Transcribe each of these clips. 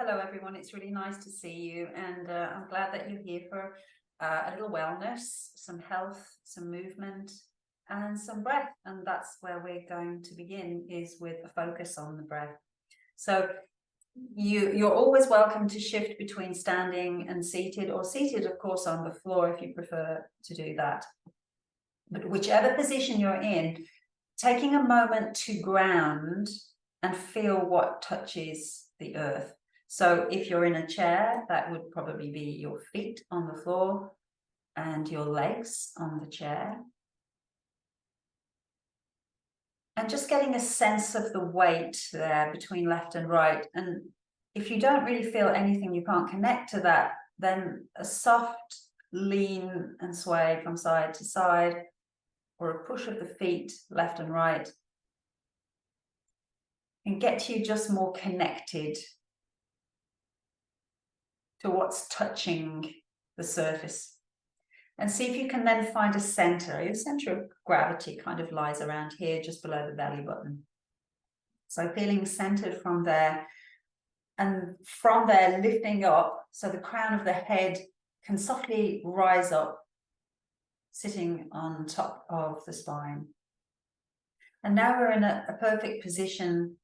Hello, everyone. It's really nice to see you, and I'm glad that you're here for a little wellness, some health, some movement, and some breath. And that's where we're going to begin, is with a focus on the breath. So you're always welcome to shift between standing and seated, or seated, of course, on the floor if you prefer to do that. But whichever position you're in, taking a moment to ground and feel what touches the earth. So if you're in a chair, that would probably be your feet on the floor and your legs on the chair. And just getting a sense of the weight there between left and right. And if you don't really feel anything, you can't connect to that, then a soft lean and sway from side to side, or a push of the feet left and right, and get you just more connected to what's touching the surface. And see if you can then find a center. Your center of gravity kind of lies around here, just below the belly button. So feeling centered from there, and from there lifting up, so the crown of the head can softly rise up, sitting on top of the spine. And now we're in a perfect position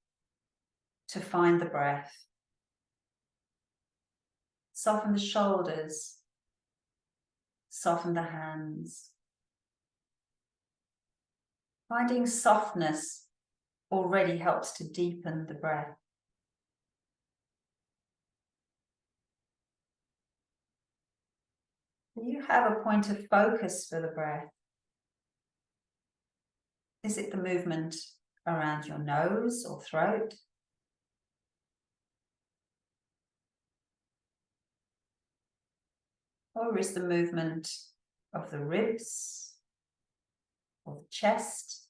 to find the breath. Soften the shoulders, soften the hands. Finding softness already helps to deepen the breath. Do you have a point of focus for the breath? Is it the movement around your nose or throat? Or is the movement of the ribs or the chest?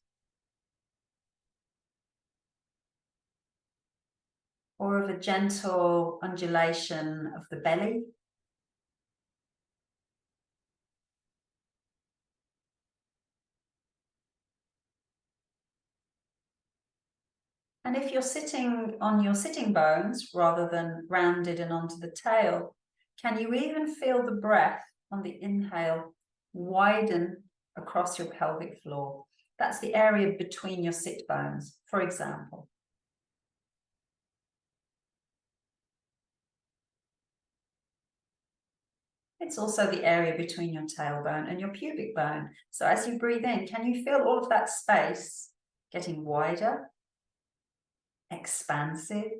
Or of a gentle undulation of the belly? And if you're sitting on your sitting bones rather than rounded and onto the tail, can you even feel the breath on the inhale widen across your pelvic floor? That's the area between your sit bones, for example. It's also the area between your tailbone and your pubic bone. So as you breathe in, can you feel all of that space getting wider, expansive?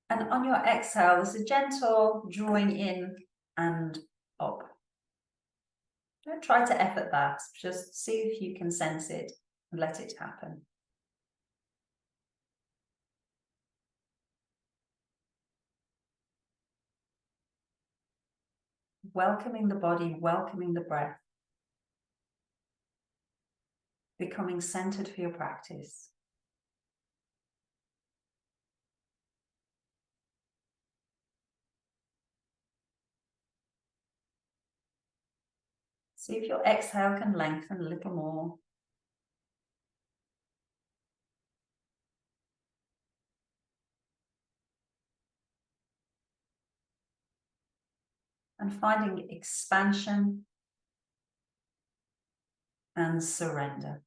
And on your exhale, there's a gentle drawing in and up. Don't try to effort that. Just see if you can sense it and let it happen. Welcoming the body, welcoming the breath. Becoming centered for your practice. See if your exhale can lengthen a little more. And finding expansion and surrender.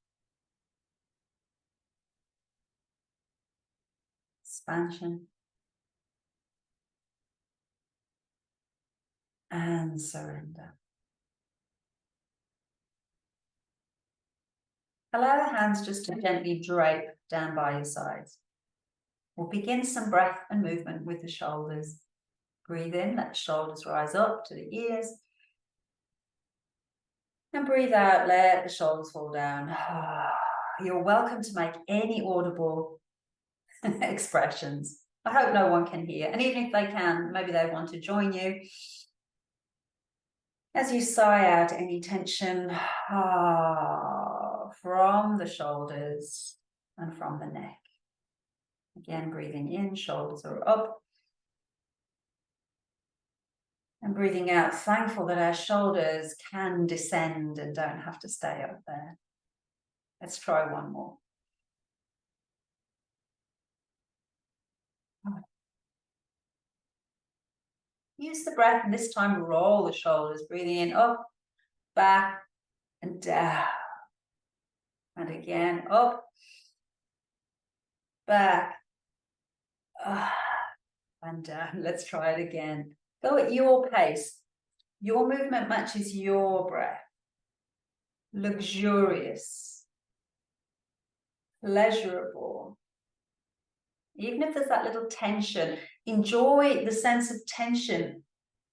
Expansion and surrender. Allow the hands just to gently drape down by your sides. We'll begin some breath and movement with the shoulders. Breathe in, let the shoulders rise up to the ears. And breathe out, let the shoulders fall down. You're welcome to make any audible expressions. I hope no one can hear. And even if they can, maybe they want to join you. As you sigh out any tension from the shoulders and from the neck. Again, breathing in, shoulders are up. And breathing out, thankful that our shoulders can descend and don't have to stay up there. Let's try one more. use the breath, and this time roll the shoulders, breathing in, up, back, and down. And again, up, back, and down. Let's try it again. Go at your pace. Your movement matches your breath. Luxurious, pleasurable. Even if there's that little tension, enjoy the sense of tension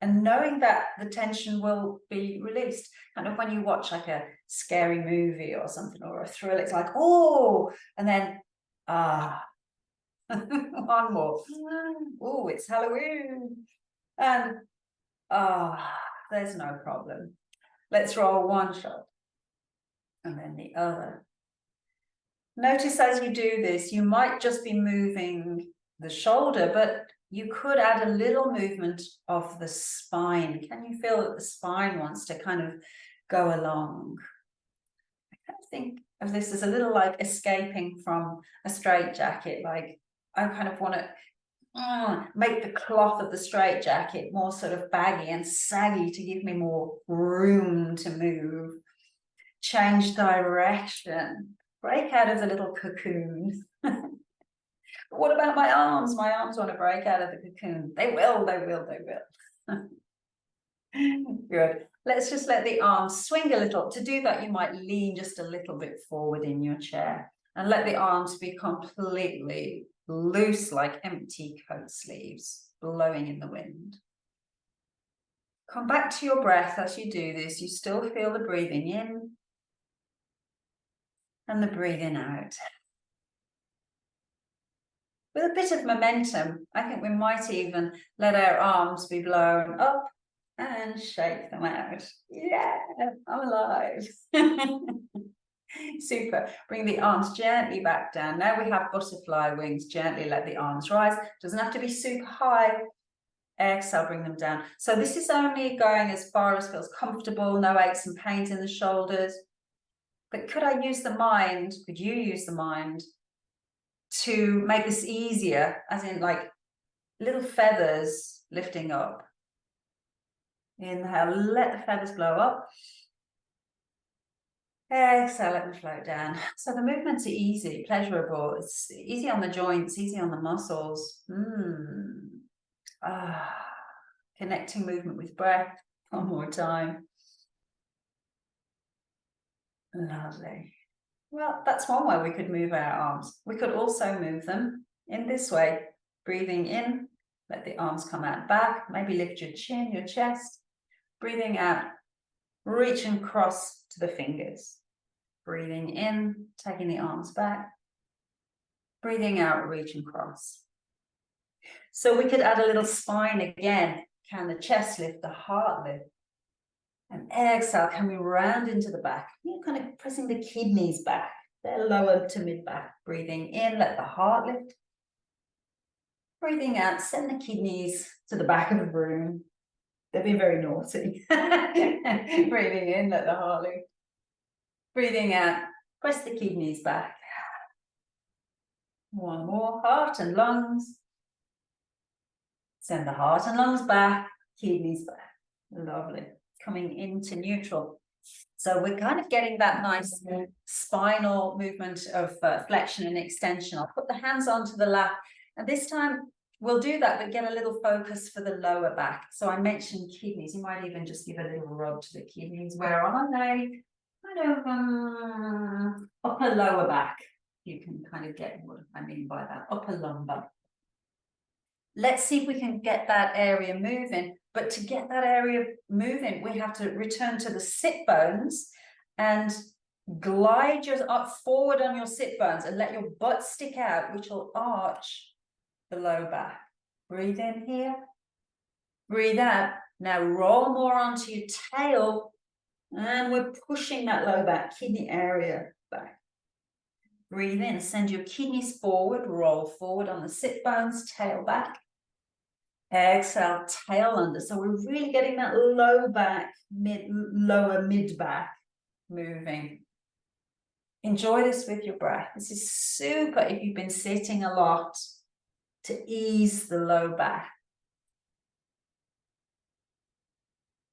and knowing that the tension will be released. Kind of when you watch like a scary movie or something, or a thrill, it's like, oh, and then, one more. Oh, it's Halloween. And, there's no problem. Let's roll one shot. And then the other. Notice as you do this, you might just be moving the shoulder, but you could add a little movement of the spine. Can you feel that the spine wants to kind of go along? I kind of think of this as a little like escaping from a straitjacket. Like I kind of want to make the cloth of the straitjacket more sort of baggy and saggy to give me more room to move. Change direction. Break out of the little cocoon. What about my arms? My arms want to break out of the cocoon. They will. Good. Let's just let the arms swing a little. To do that, you might lean just a little bit forward in your chair and let the arms be completely loose like empty coat sleeves blowing in the wind. Come back to your breath as you do this. You still feel the breathing in and the breathing out. With a bit of momentum, I think we might even let our arms be blown up and shake them out. Yeah, I'm alive. Super. Bring the arms gently back down. Now we have butterfly wings. Gently let the arms rise. Doesn't have to be super high. Exhale, bring them down. So this is only going as far as feels comfortable. No aches and pains in the shoulders. But could I use the mind? Could you use the mind to make this easier, as in like little feathers lifting up? Inhale, let the feathers blow up. Exhale, let them float down. So the movements are easy, pleasurable. It's easy on the joints, easy on the muscles. Connecting movement with breath. One more time. Lovely. Well, that's one way we could move our arms. We could also move them in this way. Breathing in, let the arms come out back. Maybe lift your chin, your chest. Breathing out, reach and cross to the fingers. Breathing in, taking the arms back. Breathing out, reach and cross. So we could add a little spine again. Can the chest lift, the heart lift? And exhale, can we round into the back? You're kind of pressing the kidneys back. They're lower to mid back. Breathing in, let the heart lift. Breathing out, send the kidneys to the back of the room. They've been very naughty. Breathing in, let the heart lift. Breathing out, press the kidneys back. One more, heart and lungs. Send the heart and lungs back, kidneys back. Lovely. Coming into neutral. So we're kind of getting that nice spinal movement of flexion and extension. I'll put the hands onto the lap, and this time we'll do that, but get a little focus for the lower back. So I mentioned kidneys. You might even just give a little rub to the kidneys. Where are they? Kind of upper lower back. You can kind of get what I mean by that. Upper lumbar. Let's see if we can get that area moving. But to get that area moving, we have to return to the sit bones and glide your up forward on your sit bones and let your butt stick out, which will arch the low back. Breathe in here. Breathe out. Now roll more onto your tail. And we're pushing that low back kidney area back. Breathe in. Send your kidneys forward. Roll forward on the sit bones. Tail back. Exhale, tail under. So we're really getting that low back, lower mid back moving. Enjoy this with your breath. This is super if you've been sitting a lot, to ease the low back.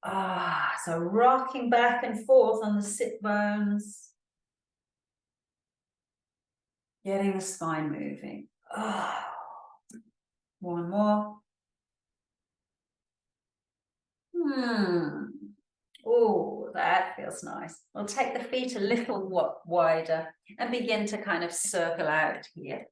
So rocking back and forth on the sit bones, getting the spine moving. One more. Oh, that feels nice. We'll take the feet a little wider and begin to kind of circle out here.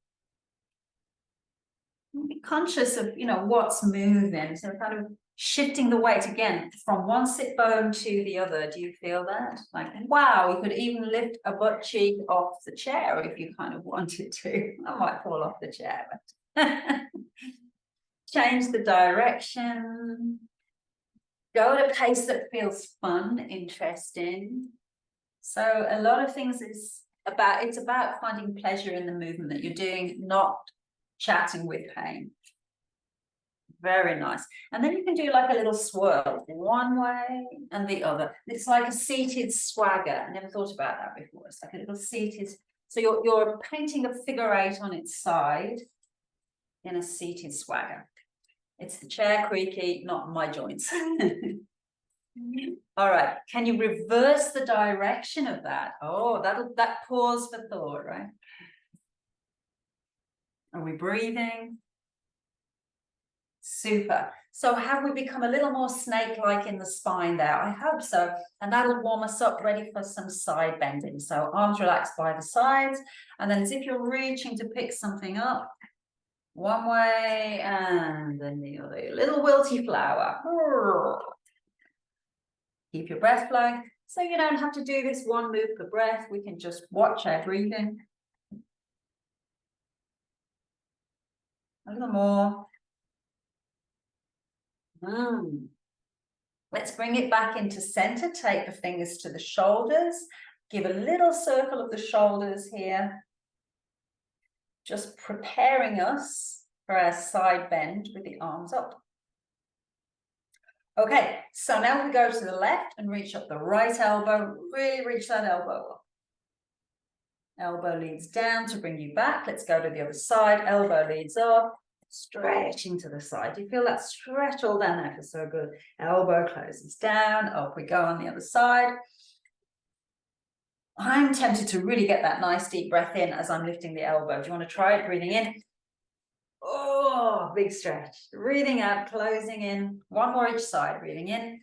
Be conscious of, what's moving. So kind of shifting the weight again from one sit bone to the other. Do you feel that? Like, wow, you could even lift a butt cheek off the chair if you kind of wanted to. I might fall off the chair, but change the direction. Go at a pace that feels fun, interesting. So a lot of things it's about finding pleasure in the movement that you're doing, not chatting with pain. Very nice. And then you can do like a little swirl one way and the other. It's like a seated swagger. I never thought about that before. It's like a little seated. So you're painting a figure 8 on its side in a seated swagger. It's the chair creaky, not my joints. All right. Can you reverse the direction of that? Oh, that pause for thought, right? Are we breathing? Super. So have we become a little more snake-like in the spine there? I hope so. And that'll warm us up, ready for some side bending. So arms relaxed by the sides. And then as if you're reaching to pick something up, one way and then the other. A little wilty flower. Keep your breath flowing. So you don't have to do this one move per breath. We can just watch our breathing. A little more. Let's bring it back into center. Take the fingers to the shoulders. Give a little circle of the shoulders here. Just preparing us for our side bend with the arms up. Okay, so now we go to the left and reach up the right elbow. Really reach that elbow up. Elbow leads down to bring you back. Let's go to the other side. Elbow leads up. Stretching to the side. You feel that stretch all down there? Feels so good. Elbow closes down. Up we go on the other side. I'm tempted to really get that nice deep breath in as I'm lifting the elbow. Do you want to try it? Breathing in. Oh, big stretch. Breathing out, closing in. One more each side. Breathing in.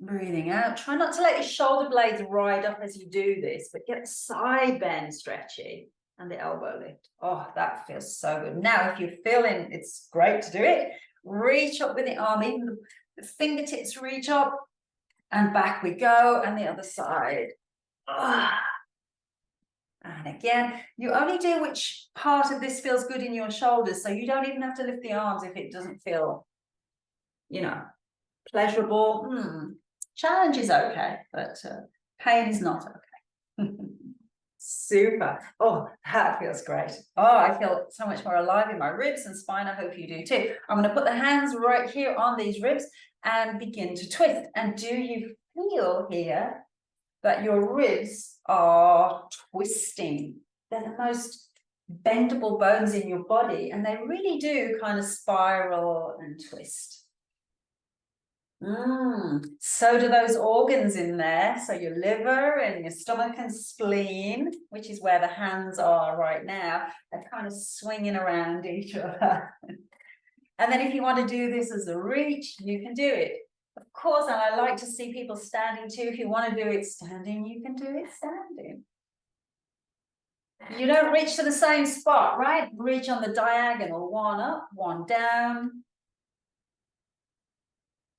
Breathing out. Try not to let your shoulder blades ride up as you do this, but get the side bend stretchy. And the elbow lift. Oh, that feels so good. Now, if you're feeling it's great to do it, reach up with the arm, even the fingertips reach up, and back we go, and the other side. And again, you only do which part of this feels good in your shoulders, so you don't even have to lift the arms if it doesn't feel, pleasurable. Challenge is okay, but pain is not okay. Super. Oh, that feels great. Oh, I feel so much more alive in my ribs and spine. I hope you do too. I'm going to put the hands right here on these ribs and begin to twist. And do you feel here that your ribs are twisting? They're the most bendable bones in your body, and they really do kind of spiral and twist. So do those organs in there. So your liver and your stomach and spleen, which is where the hands are right now, they're kind of swinging around each other. And then if you want to do this as a reach, you can do it. Of course, and I like to see people standing too. If you want to do it standing, you can do it standing. You don't reach to the same spot, right? Reach on the diagonal, one up, one down.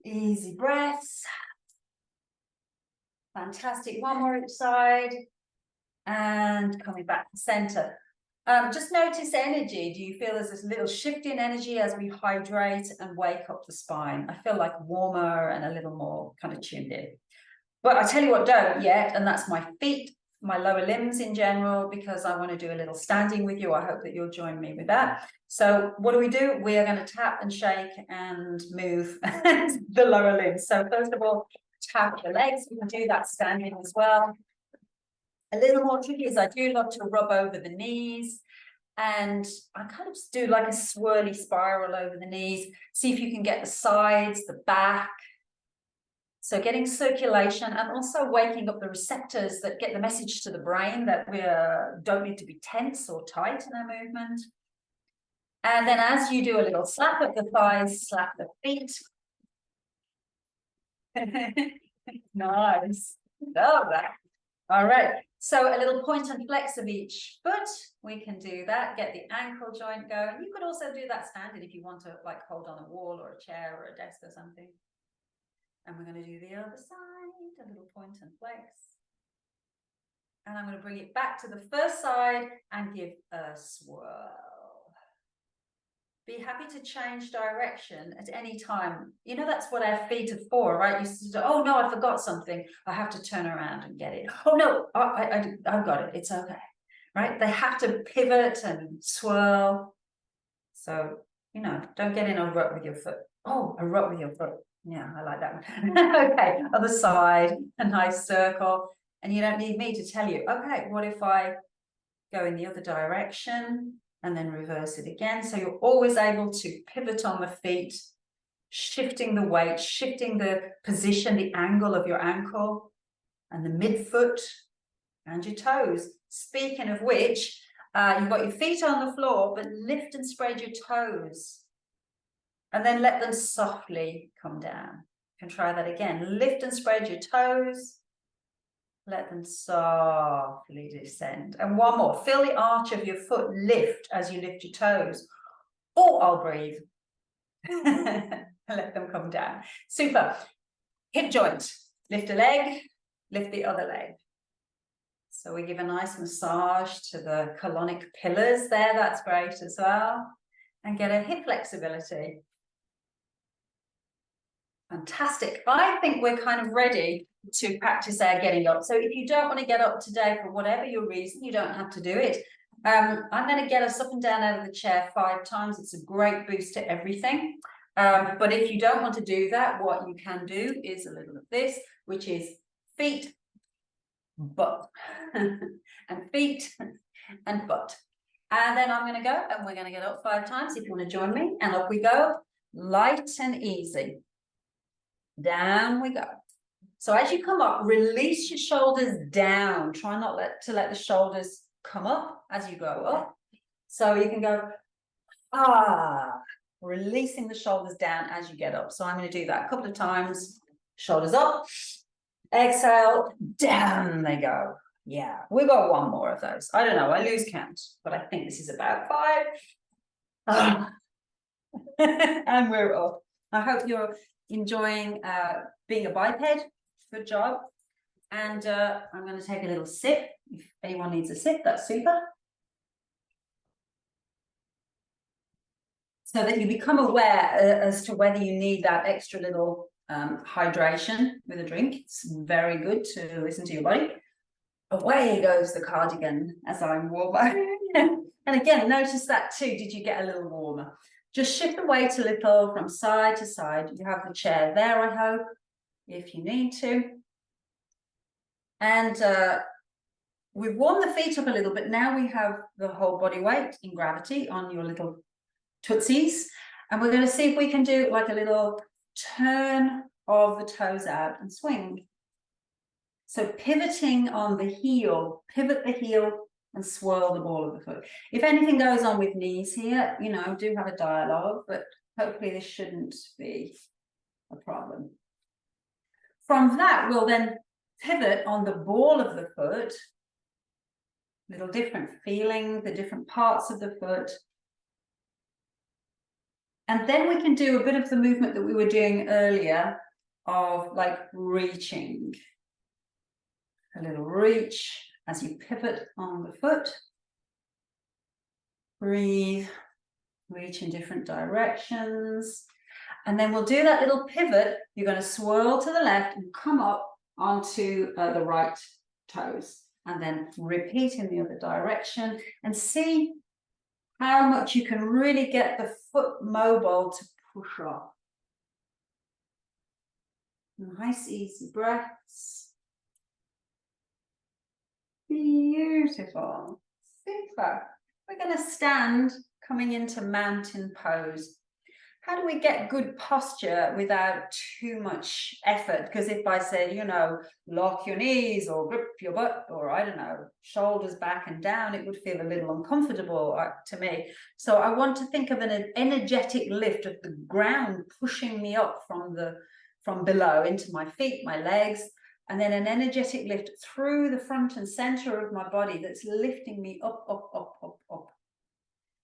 Easy breaths. Fantastic. One more each side. And coming back to center. Just notice energy. Do you feel there's this little shift in energy as we hydrate and wake up the spine? I feel like warmer and a little more kind of tuned in. But I tell you what, don't yet, and that's my feet, my lower limbs in general, because I want to do a little standing with you. I hope that you'll join me with that. So what do? We are going to tap and shake and move the lower limbs. So first of all, tap the legs. We can do that standing as well. A little more tricky is I do love to rub over the knees. And I kind of do like a swirly spiral over the knees. See if you can get the sides, the back. So getting circulation and also waking up the receptors that get the message to the brain that we don't need to be tense or tight in our movement. And then as you do a little slap of the thighs, slap the feet. Nice. Love that. All right. So a little point and flex of each foot. We can do that. Get the ankle joint going. You could also do that standing if you want to like hold on a wall or a chair or a desk or something. And we're going to do the other side, a little point and flex. And I'm going to bring it back to the first side and give a swirl. Be happy to change direction at any time. You know, that's what our feet are for, right? You say, oh no, I forgot something. I have to turn around and get it. Oh no, I've got it. It's okay, right? They have to pivot and swirl. So, you know, don't get in a rut with your foot. Oh, a rut with your foot. Yeah, I like that one. Okay, other side, a nice circle. And you don't need me to tell you, okay, what if I go in the other direction and then reverse it again? So you're always able to pivot on the feet, shifting the weight, shifting the position, the angle of your ankle and the midfoot and your toes. Speaking of which, you've got your feet on the floor, but lift and spread your toes. And then let them softly come down. You can try that again. Lift and spread your toes. Let them softly descend. And one more. Feel the arch of your foot lift as you lift your toes. Or I'll breathe. Let them come down. Super. Hip joint. Lift a leg. Lift the other leg. So we give a nice massage to the colonic pillars there. That's great as well. And get a hip flexibility. Fantastic. I think we're kind of ready to practice our getting up. So if you don't want to get up today for whatever your reason, you don't have to do it. I'm going to get us up and down out of the chair 5 times. It's a great boost to everything. But if you don't want to do that, what you can do is a little of this, which is feet, butt, and feet, and butt. And then I'm going to go and we're going to get up 5 times if you want to join me. And up we go, light and easy. Down we go. So as you come up, release your shoulders down. Try not to let the shoulders come up as you go up. So you can go, releasing the shoulders down as you get up. So I'm going to do that a couple of times. Shoulders up. Exhale, down they go. Yeah, we've got one more of those. I don't know, I lose count, but I think this is about 5. And we're up. I hope you're enjoying being a biped. Good job. And I'm going to take a little sip. If anyone needs a sip, that's super. So that you become aware as to whether you need that extra little hydration with a drink. It's very good to listen to your body. Away goes the cardigan as I'm warmer. And again, notice that too. Did you get a little warmer? Just shift the weight a little from side to side. You have the chair there, I hope, if you need to. And we've warmed the feet up a little, but now we have the whole body weight in gravity on your little tootsies. And we're going to see if we can do like a little turn of the toes out and swing. So pivoting on the heel, pivot the heel and swirl the ball of the foot. If anything goes on with knees here, you know, do have a dialogue, but hopefully this shouldn't be a problem. From that, we'll then pivot on the ball of the foot, little different feeling, the different parts of the foot. And then we can do a bit of the movement that we were doing earlier of like reaching. A little reach as you pivot on the foot. Breathe, reach in different directions. And then we'll do that little pivot. You're going to swirl to the left and come up onto the right toes. And then repeat in the other direction and see how much you can really get the foot mobile to push off. Nice, easy breaths. Beautiful. Super. We're going to stand coming into mountain pose. How do we get good posture without too much effort? Because if I said, you know, lock your knees or grip your butt, or I don't know, shoulders back and down, it would feel a little uncomfortable to me. So I want to think of an energetic lift of the ground pushing me up from below into my feet, my legs, and then an energetic lift through the front and center of my body that's lifting me up, up, up, up, up.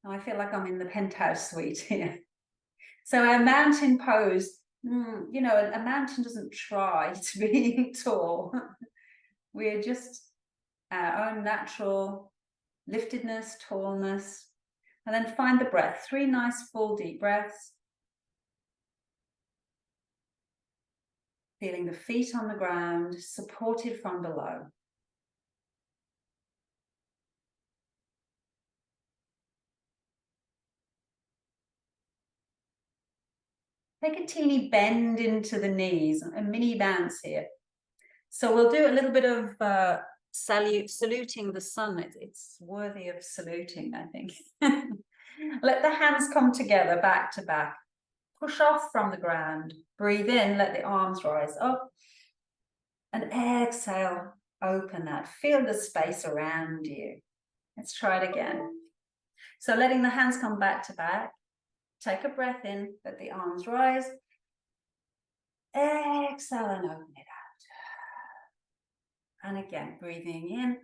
Now I feel like I'm in the penthouse suite here. So our mountain pose, you know, a mountain doesn't try to be tall. We're just our own natural liftedness, tallness, and then find the breath. 3 nice full deep breaths. Feeling the feet on the ground, supported from below. Take a teeny bend into the knees, a mini bounce here. So we'll do a little bit of saluting the sun. It's worthy of saluting, I think. Let the hands come together, back to back. Push off from the ground. Breathe in, let the arms rise up. And exhale, open that. Feel the space around you. Let's try it again. So letting the hands come back to back. Take a breath in, let the arms rise. Exhale and open it out. And again, breathing in.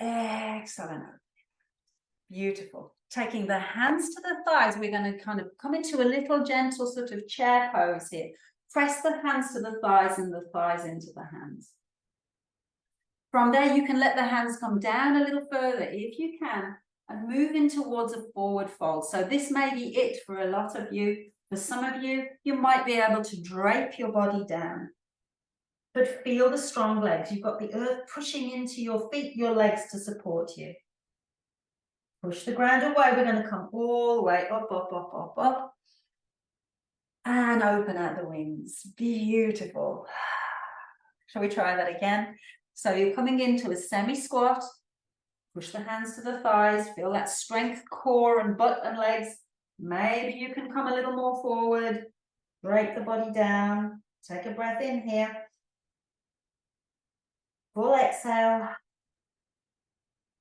Exhale and open. Beautiful. Taking the hands to the thighs, we're going to kind of come into a little gentle sort of chair pose here. Press the hands to the thighs and the thighs into the hands. From there, you can let the hands come down a little further if you can, and move in towards a forward fold. So this may be it for a lot of you. For some of you, you might be able to drape your body down. But feel the strong legs. You've got the earth pushing into your feet, your legs to support you. Push the ground away. We're going to come all the way up, up, up, up, up. And open out the wings. Beautiful. Shall we try that again? So you're coming into a semi-squat. Push the hands to the thighs. Feel that strength, core and butt and legs. Maybe you can come a little more forward. Break the body down. Take a breath in here. Full exhale.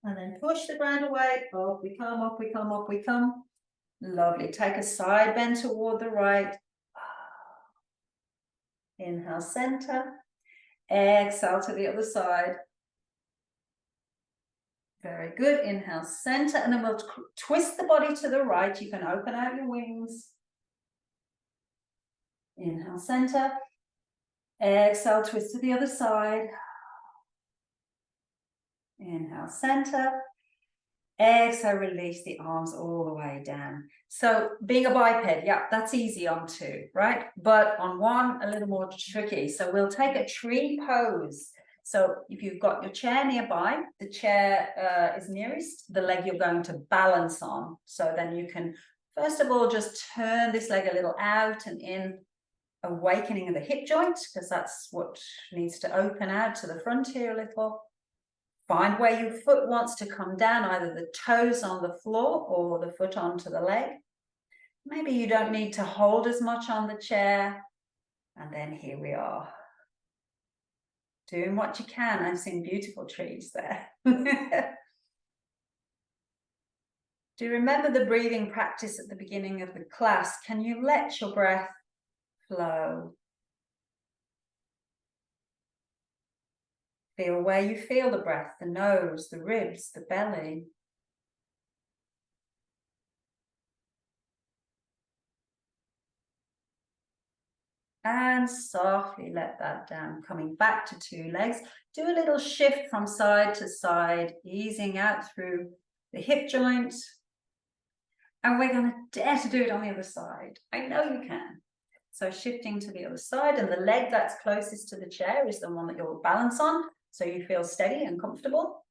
And then push the ground away. Up we come, up we come, up we come. Lovely. Take a side bend toward the right. Inhale, center. Exhale to the other side. Very good. Inhale, center. And then we'll twist the body to the right. You can open out your wings. Inhale, center. Exhale, twist to the other side. Inhale, center. Exhale, release the arms all the way down. So being a biped, yeah, that's easy on 2, right? But on 1, a little more tricky. So we'll take a tree pose. So if you've got your chair nearby, the chair is nearest, the leg you're going to balance on. So then you can, first of all, just turn this leg a little out and in, awakening of the hip joint, because that's what needs to open out to the front here a little. Find where your foot wants to come down, either the toes on the floor or the foot onto the leg. Maybe you don't need to hold as much on the chair. And then here we are. Doing what you can. I've seen beautiful trees there. Do you remember the breathing practice at the beginning of the class? Can you let your breath flow? Feel where you feel the breath, the nose, the ribs, the belly. And softly let that down, coming back to 2 legs. Do a little shift from side to side, easing out through the hip joint. And we're going to dare to do it on the other side. I know you can. So shifting to the other side, and the leg that's closest to the chair is the one that you'll balance on, so you feel steady and comfortable.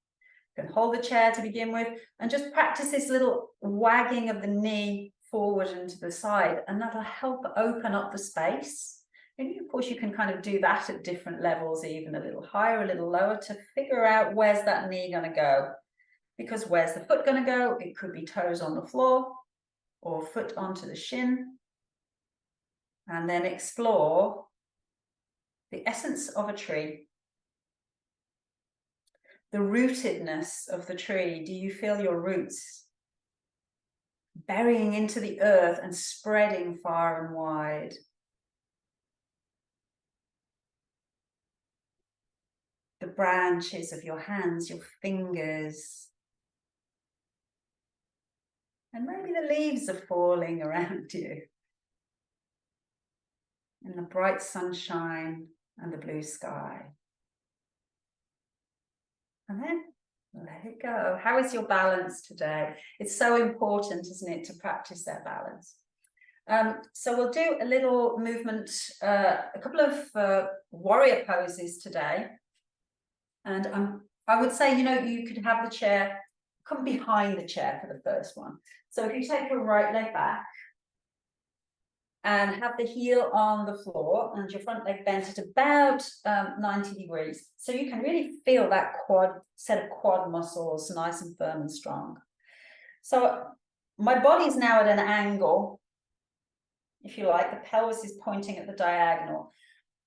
You can hold the chair to begin with, and just practice this little wagging of the knee forward and to the side, and that'll help open up the space. And of course, you can kind of do that at different levels, even a little higher, a little lower, to figure out where's that knee going to go. because where's the foot going to go? It could be toes on the floor or foot onto the shin. And then explore the essence of a tree. The rootedness of the tree. Do you feel your roots burying into the earth and spreading far and wide? The branches of your hands, your fingers. And maybe the leaves are falling around you. In the bright sunshine and the blue sky. And then let it go. How is your balance today? It's so important, isn't it, to practice that balance. So we'll do a little movement, a couple of warrior poses today. And I would say, you could have the chair come behind the chair for the first one. So if you take your right leg back and have the heel on the floor and your front leg bent at about 90 degrees. So you can really feel that set of quad muscles nice and firm and strong. So my body is now at an angle, if you like. The pelvis is pointing at the diagonal.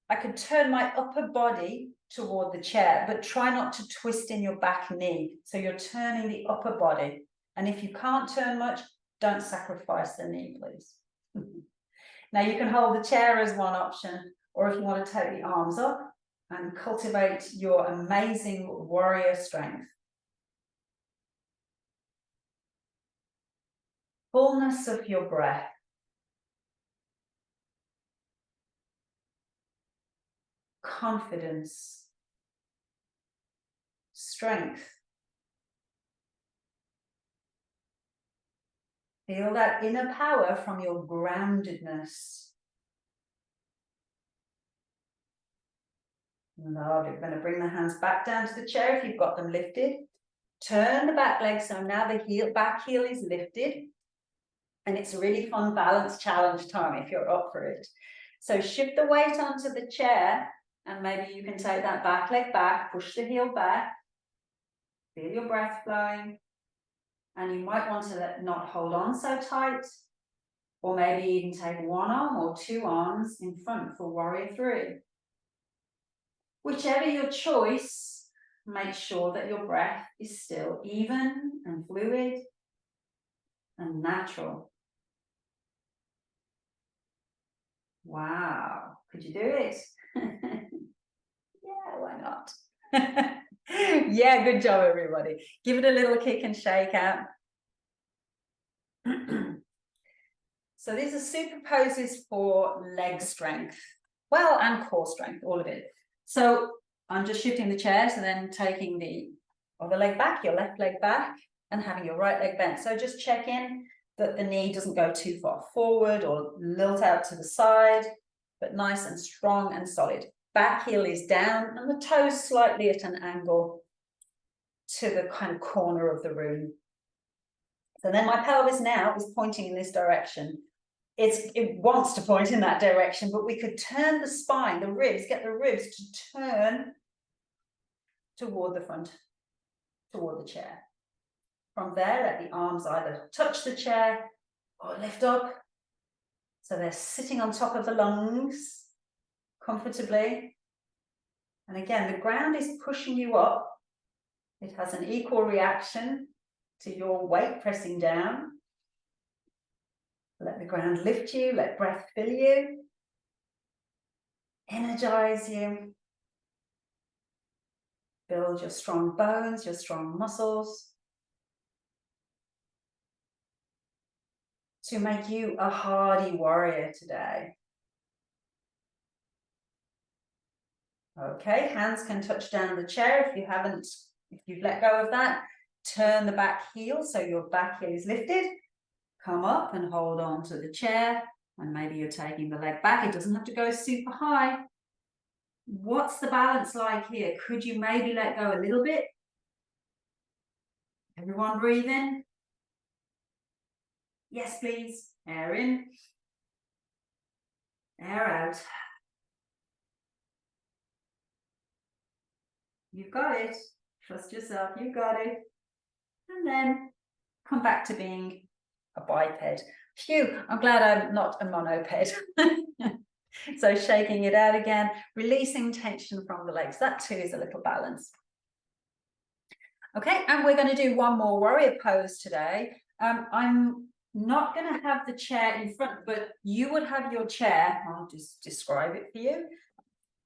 I could turn my upper body toward the chair, but try not to twist in your back knee. So you're turning the upper body. And if you can't turn much, don't sacrifice the knee, please. Now you can hold the chair as one option, or if you want to take the arms up and cultivate your amazing warrior strength. Fullness of your breath. Confidence. Strength. Feel that inner power from your groundedness. Lovely. We're going to bring the hands back down to the chair if you've got them lifted. Turn the back leg, so now the back heel is lifted. And it's a really fun balance challenge time if you're up for it. So shift the weight onto the chair, and maybe you can take that back leg back, push the heel back. Feel your breath flowing. And you might want to not hold on so tight, or maybe even take one arm or two arms in front for warrior three. Whichever your choice, make sure that your breath is still even and fluid and natural. Wow, could you do it? Yeah, why not? Yeah, good job, everybody. Give it a little kick and shake out. So these are super poses for leg strength, well, and core strength, all of it. So I'm just shifting the chair, so then taking the other leg back, your left leg back, and having your right leg bent. So just check in that the knee doesn't go too far forward or lilt out to the side, but nice and strong and solid. Back heel is down and the toes slightly at an angle to the kind of corner of the room. So then my pelvis now is pointing in this direction. It wants to point in that direction, but we could turn the spine, the ribs, get the ribs to turn toward the front, toward the chair. From there, let the arms either touch the chair or lift up. So they're sitting on top of the lungs comfortably. And again, the ground is pushing you up. It has an equal reaction to your weight pressing down. Let the ground lift you, let breath fill you, energize you, build your strong bones, your strong muscles, to make you a hardy warrior today. Okay, hands can touch down the chair if you've let go of that. Turn the back heel, so your back heel is lifted. Come up and hold on to the chair, and maybe you're taking the leg back. It doesn't have to go super high. What's the balance like here? Could you maybe let go a little bit? Everyone breathe in. Yes, please. Air in. Air out. You've got it. Trust yourself. You got it. And then come back to being a biped. Phew, I'm glad I'm not a monoped. So shaking it out again, releasing tension from the legs. That too is a little balance. Okay, and we're going to do one more warrior pose today. I'm not going to have the chair in front, but you would have your chair. I'll just describe it for you.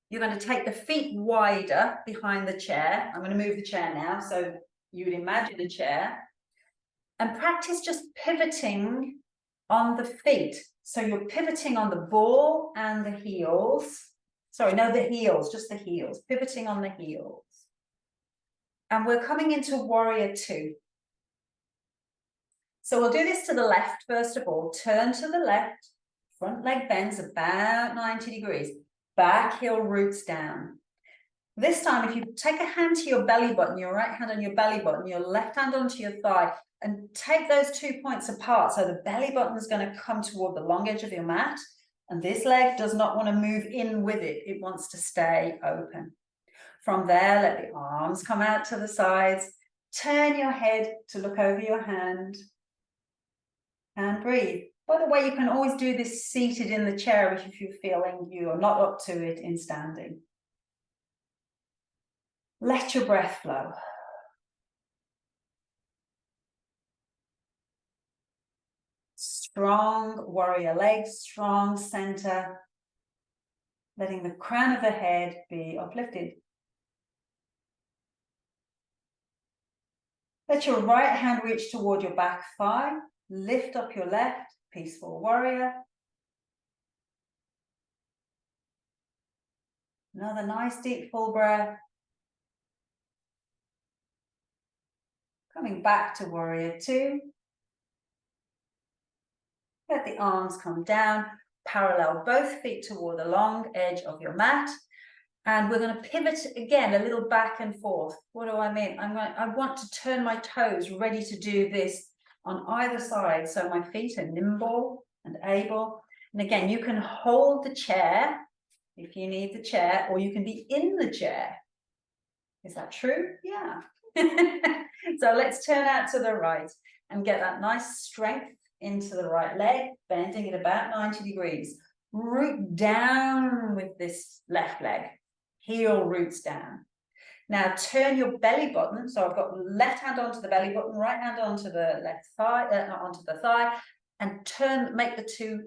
You're going to take the feet wider behind the chair. I'm going to move the chair now, so you would imagine a chair. And practice just pivoting on the feet. So you're pivoting on the ball and the heels. Sorry, no, the heels, just the heels. Pivoting on the heels. And we're coming into warrior two. So we'll do this to the left, first of all. Turn to the left. Front leg bends about 90 degrees. Back heel roots down. This time, if you take a hand to your belly button, your right hand on your belly button, your left hand onto your thigh, and take those 2 points apart. So the belly button is going to come toward the long edge of your mat. And this leg does not want to move in with it. It wants to stay open. From there, let the arms come out to the sides. Turn your head to look over your hand. And breathe. By the way, you can always do this seated in the chair if you're feeling you are not up to it in standing. Let your breath flow. Strong warrior legs, strong center. Letting the crown of the head be uplifted. Let your right hand reach toward your back thigh. Lift up your left, peaceful warrior. Another nice deep full breath. Coming back to warrior two. Let the arms come down. Parallel both feet toward the long edge of your mat. And we're going to pivot again, a little back and forth. What do I mean? I want to turn my toes, ready to do this on either side. So my feet are nimble and able. And again, you can hold the chair if you need the chair, or you can be in the chair. Is that true? Yeah. So let's turn out to the right and get that nice strength into the right leg, bending it about 90 degrees. Root down with this left leg. Heel roots down. Now turn your belly button. So I've got left hand onto the belly button, right hand onto the left thigh, onto the thigh, and make the two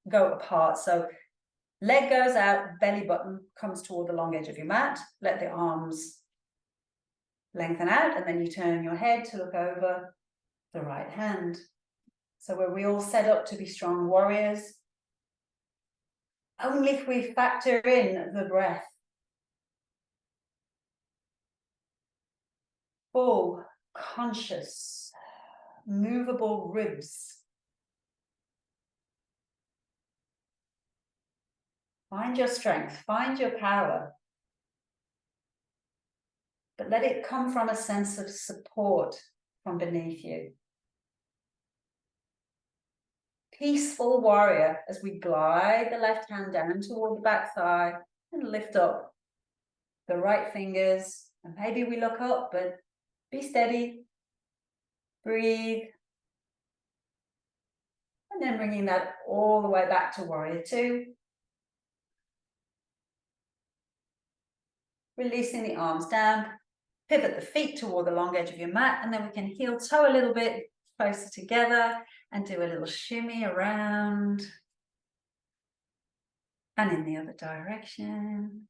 go apart. So leg goes out, belly button comes toward the long edge of your mat. Let the arms lengthen out, and then you turn your head to look over the right hand. So where we all set up to be strong warriors, only if we factor in the breath. Full, conscious, movable ribs. Find your strength, find your power. But let it come from a sense of support from beneath you. Peaceful warrior as we glide the left hand down toward the back thigh and lift up the right fingers. And maybe we look up, but be steady. Breathe. And then bringing that all the way back to warrior two. Releasing the arms down. Pivot the feet toward the long edge of your mat, and then we can heel toe a little bit closer together and do a little shimmy around and in the other direction.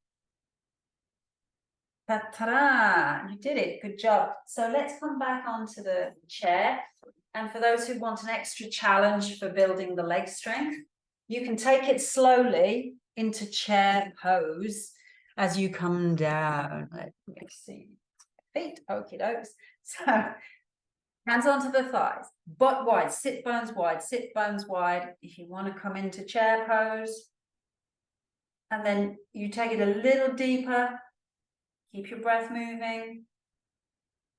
Ta-da! You did it. Good job. So let's come back onto the chair. And for those who want an extra challenge for building the leg strength, you can take it slowly into chair pose as you come down. Let me see. Feet, okie dokes. So hands onto the thighs, butt wide, sit bones wide, sit bones wide. If you want to come into chair pose, and then you take it a little deeper, keep your breath moving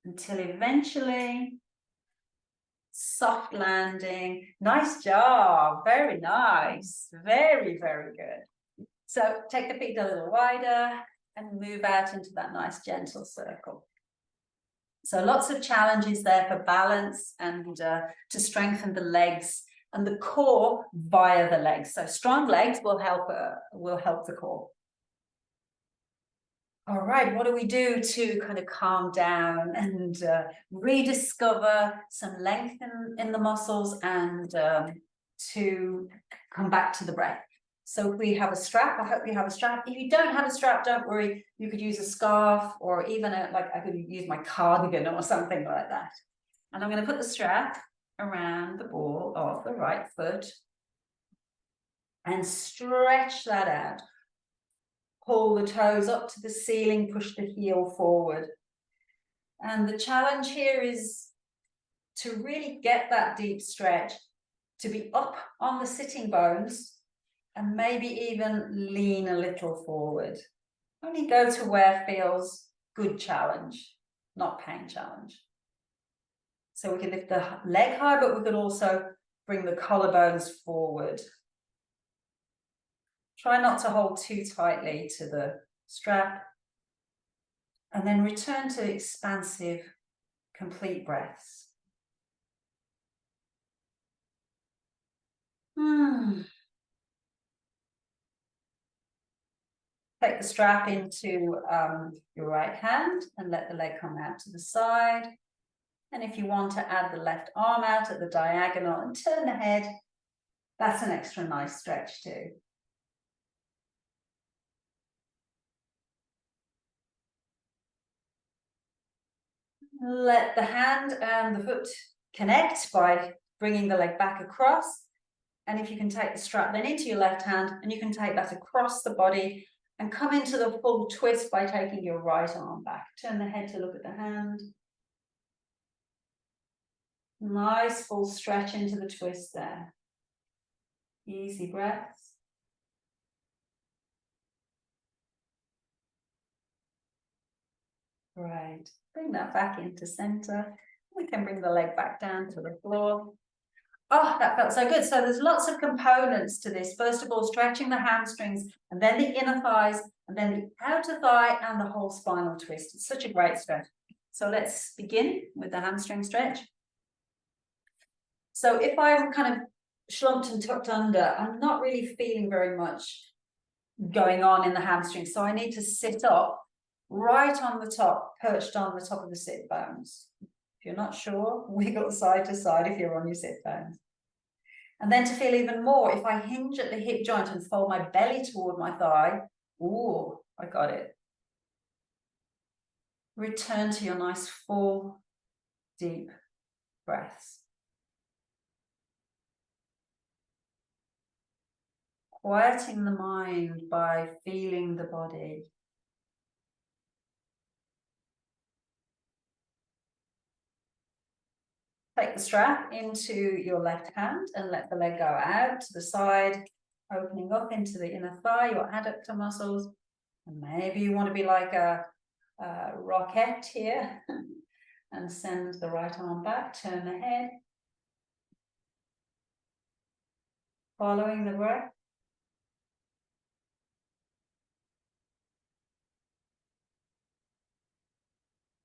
until eventually soft landing. Nice job, very nice, very, very good. So take the feet a little wider and move out into that nice gentle circle. So lots of challenges there for balance and to strengthen the legs and the core via the legs. So strong legs will help the core. All right, what do we do to kind of calm down and rediscover some length in the muscles and to come back to the breath? So if we have a strap, I hope you have a strap. If you don't have a strap, don't worry. You could use a scarf or even like I could use my cardigan or something like that. And I'm going to put the strap around the ball of the right foot and stretch that out. Pull the toes up to the ceiling, push the heel forward. And the challenge here is to really get that deep stretch, to be up on the sitting bones and maybe even lean a little forward. Only go to where feels good challenge, not pain challenge. So we can lift the leg high, but we could also bring the collarbones forward. Try not to hold too tightly to the strap. And then return to expansive, complete breaths. Take the strap into your right hand and let the leg come out to the side. And if you want to add the left arm out at the diagonal and turn the head, that's an extra nice stretch too. Let the hand and the foot connect by bringing the leg back across. And if you can take the strap then into your left hand and you can take that across the body and come into the full twist by taking your right arm back. Turn the head to look at the hand. Nice full stretch into the twist there. Easy breaths. Great. Bring that back into center. We can bring the leg back down to the floor. Oh, that felt so good. So there's lots of components to this. First of all, stretching the hamstrings, and then the inner thighs, and then the outer thigh, and the whole spinal twist. It's such a great stretch. So let's begin with the hamstring stretch. So if I'm kind of slumped and tucked under, I'm not really feeling very much going on in the hamstrings. So I need to sit up right on the top, perched on the top of the sit bones. If you're not sure, wiggle side to side if you're on your sit bones. And then to feel even more, if I hinge at the hip joint and fold my belly toward my thigh, ooh, I got it. Return to your nice full, deep breaths. Quieting the mind by feeling the body. Take the strap into your left hand and let the leg go out to the side, opening up into the inner thigh, your adductor muscles. And maybe you want to be like a rocket here and send the right arm back, turn the head. Following the breath.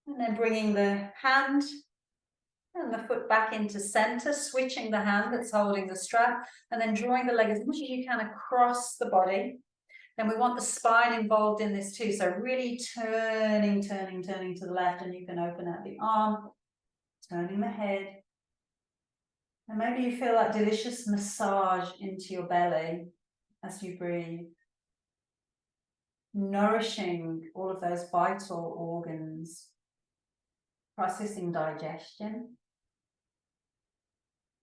And then bringing the hand and the foot back into center, switching the hand that's holding the strap, and then drawing the leg as much as you can across the body. Then we want the spine involved in this too. So really turning to the left, and you can open out the arm, turning the head. And maybe you feel that delicious massage into your belly as you breathe, nourishing all of those vital organs, processing digestion,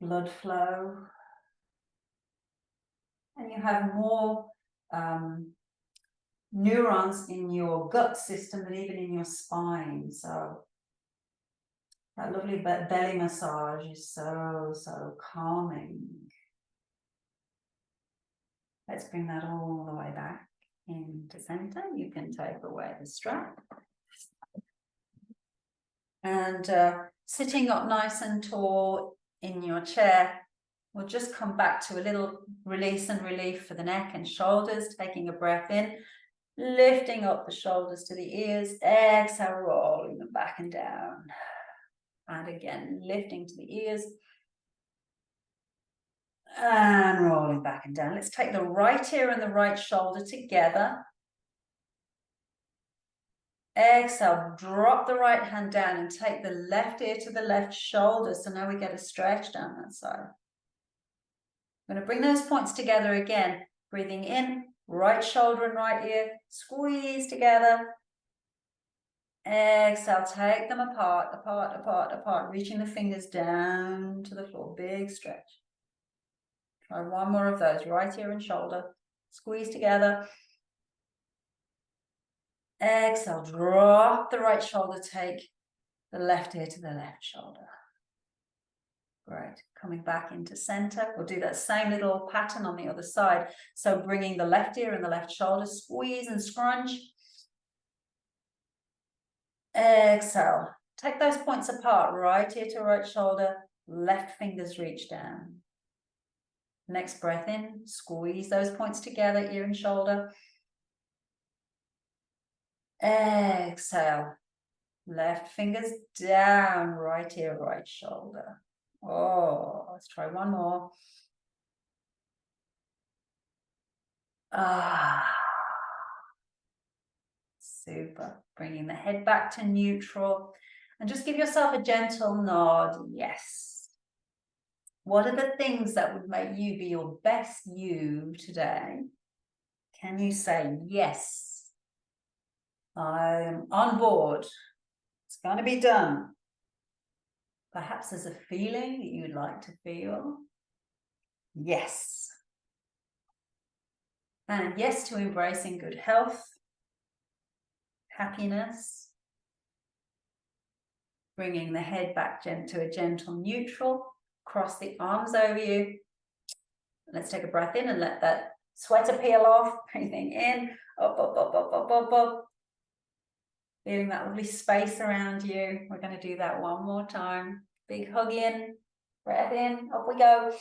blood flow, and you have more neurons in your gut system than even in your spine. So that lovely belly massage is so calming. Let's bring that all the way back into center. You can take away the strap. And sitting up nice and tall in your chair, we'll just come back to a little release and relief for the neck and shoulders, taking a breath in. Lifting up the shoulders to the ears. Exhale, rolling them back and down. And again, lifting to the ears. And rolling back and down. Let's take the right ear and the right shoulder together. Exhale, drop the right hand down and take the left ear to the left shoulder. So now we get a stretch down that side. I'm going to bring those points together again. Breathing in, right shoulder and right ear, squeeze together. Exhale, take them apart, apart, apart, apart, reaching the fingers down to the floor. Big stretch. Try one more of those, right ear and shoulder. Squeeze together. Exhale, drop the right shoulder, take the left ear to the left shoulder. Great. Coming back into center. We'll do that same little pattern on the other side. So bringing the left ear and the left shoulder, squeeze and scrunch. Exhale. Take those points apart, right ear to right shoulder, left fingers reach down. Next breath in, squeeze those points together, ear and shoulder. Exhale. Left fingers down, right ear, right shoulder. Oh, let's try one more. Super. Bringing the head back to neutral. And just give yourself a gentle nod. Yes. What are the things that would make you be your best you today? Can you say, yes, I'm on board. It's going to be done. Perhaps there's a feeling that you'd like to feel. Yes. And yes to embracing good health, happiness, bringing the head back to a gentle neutral, cross the arms over you. Let's take a breath in and let that sweater peel off. Breathing in, up, up, up, up, up, up, up. Feeling that lovely space around you. We're going to do that one more time. Big hug in, breath in, up we go.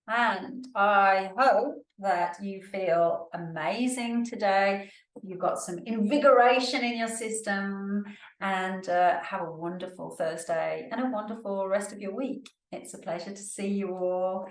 And I hope that you feel amazing today. You've got some invigoration in your system, and have a wonderful Thursday and a wonderful rest of your week. It's a pleasure to see you all.